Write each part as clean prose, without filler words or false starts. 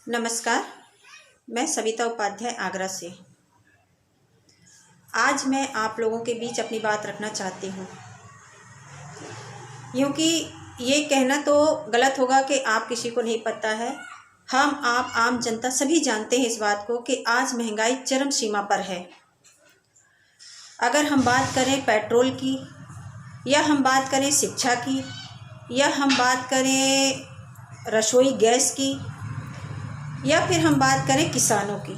नमस्कार। मैं सविता उपाध्याय आगरा से। आज मैं आप लोगों के बीच अपनी बात रखना चाहती हूँ, क्योंकि ये कहना तो गलत होगा कि आप किसी को नहीं पता है। हम आप आम जनता सभी जानते हैं इस बात को कि आज महंगाई चरम सीमा पर है। अगर हम बात करें पेट्रोल की, या हम बात करें शिक्षा की, या हम बात करें रसोई गैस की, या फिर हम बात करें किसानों की,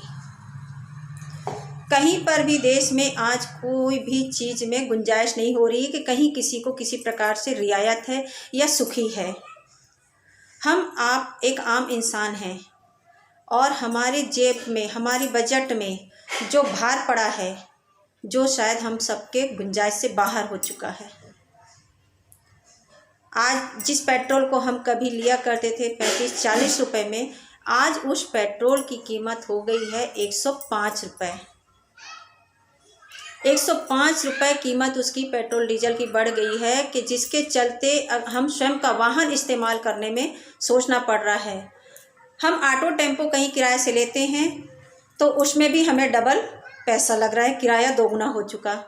कहीं पर भी देश में आज कोई भी चीज़ में गुंजाइश नहीं हो रही कि कहीं किसी को किसी प्रकार से रियायत है या सुखी है। हम आप एक आम इंसान हैं और हमारे जेब में, हमारी बजट में जो भार पड़ा है, जो शायद हम सबके गुंजाइश से बाहर हो चुका है। आज जिस पेट्रोल को हम कभी लिया करते थे 35-40 रुपए में, आज उस पेट्रोल की कीमत हो गई है 105 रुपये। 105 रुपये कीमत उसकी पेट्रोल डीजल की बढ़ गई है कि जिसके चलते हम स्वयं का वाहन इस्तेमाल करने में सोचना पड़ रहा है। हम ऑटो टेम्पो कहीं किराए से लेते हैं तो उसमें भी हमें डबल पैसा लग रहा है, किराया दोगुना हो चुका।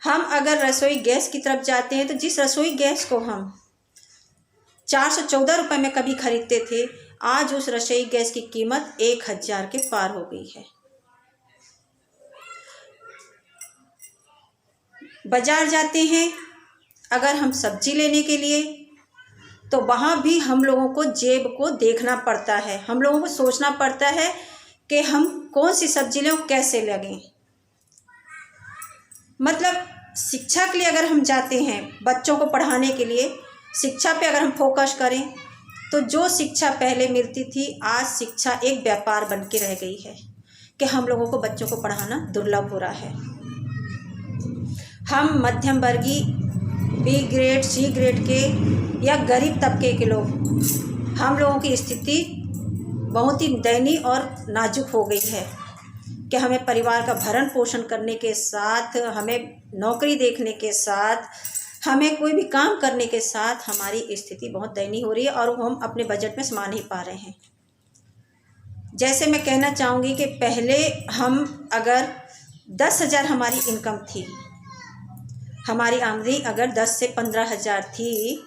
हम अगर रसोई गैस की तरफ जाते हैं तो जिस रसोई गैस को हम 414 रुपये में कभी खरीदते थे, आज उस रसोई गैस की कीमत 1000 के पार हो गई है। बाजार जाते हैं अगर हम सब्जी लेने के लिए, तो वहाँ भी हम लोगों को जेब को देखना पड़ता है। हम लोगों को सोचना पड़ता है कि हम कौन सी सब्जी लें और कैसे लगें। मतलब शिक्षा के लिए अगर हम जाते हैं, बच्चों को पढ़ाने के लिए, शिक्षा पे अगर हम फोकस करें तो जो शिक्षा पहले मिलती थी, आज शिक्षा एक व्यापार बन के रह गई है कि हम लोगों को बच्चों को पढ़ाना दुर्लभ हो रहा है। हम मध्यम वर्गीय बी ग्रेड, सी ग्रेड के या गरीब तबके के लोग, हम लोगों की स्थिति बहुत ही दयनीय और नाजुक हो गई है कि हमें परिवार का भरण पोषण करने के साथ, हमें नौकरी देखने के साथ, हमें कोई भी काम करने के साथ हमारी स्थिति बहुत दयनीय हो रही है और वो हम अपने बजट में समा नहीं पा रहे हैं। जैसे मैं कहना चाहूँगी कि पहले हम अगर 10,000 हमारी इनकम थी, हमारी आमदनी अगर 10 से 15,000 थी,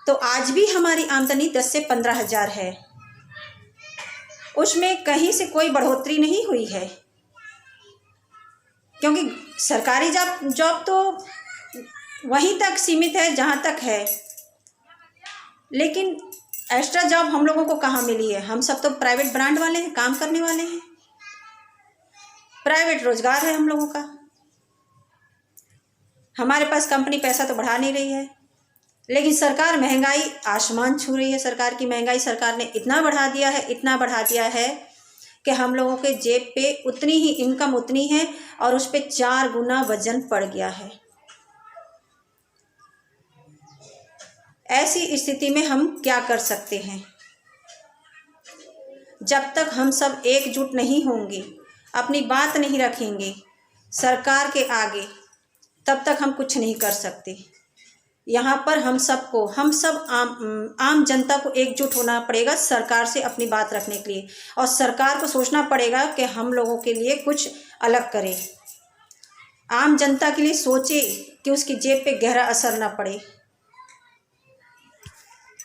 तो आज भी हमारी आमदनी 10 से 15,000 है। उसमें कहीं से कोई बढ़ोतरी नहीं हुई है, क्योंकि सरकारी जॉब तो वहीं तक सीमित है जहाँ तक है, लेकिन एक्स्ट्रा जॉब हम लोगों को कहाँ मिली है। हम सब तो प्राइवेट ब्रांड वाले हैं, काम करने वाले हैं, प्राइवेट रोजगार है हम लोगों का। हमारे पास कंपनी पैसा तो बढ़ा नहीं रही है, लेकिन सरकार महंगाई आसमान छू रही है। सरकार की महंगाई सरकार ने इतना बढ़ा दिया है, इतना बढ़ा दिया है कि हम लोगों के जेब पे उतनी ही इनकम उतनी है और उस पे 4 गुना वजन पड़ गया है। ऐसी स्थिति में हम क्या कर सकते हैं? जब तक हम सब एकजुट नहीं होंगे, अपनी बात नहीं रखेंगे सरकार के आगे, तब तक हम कुछ नहीं कर सकते। यहाँ पर हम सब आम जनता को एकजुट होना पड़ेगा सरकार से अपनी बात रखने के लिए, और सरकार को सोचना पड़ेगा कि हम लोगों के लिए कुछ अलग करे। आम जनता के लिए सोचे कि उसकी जेब पे गहरा असर ना पड़े।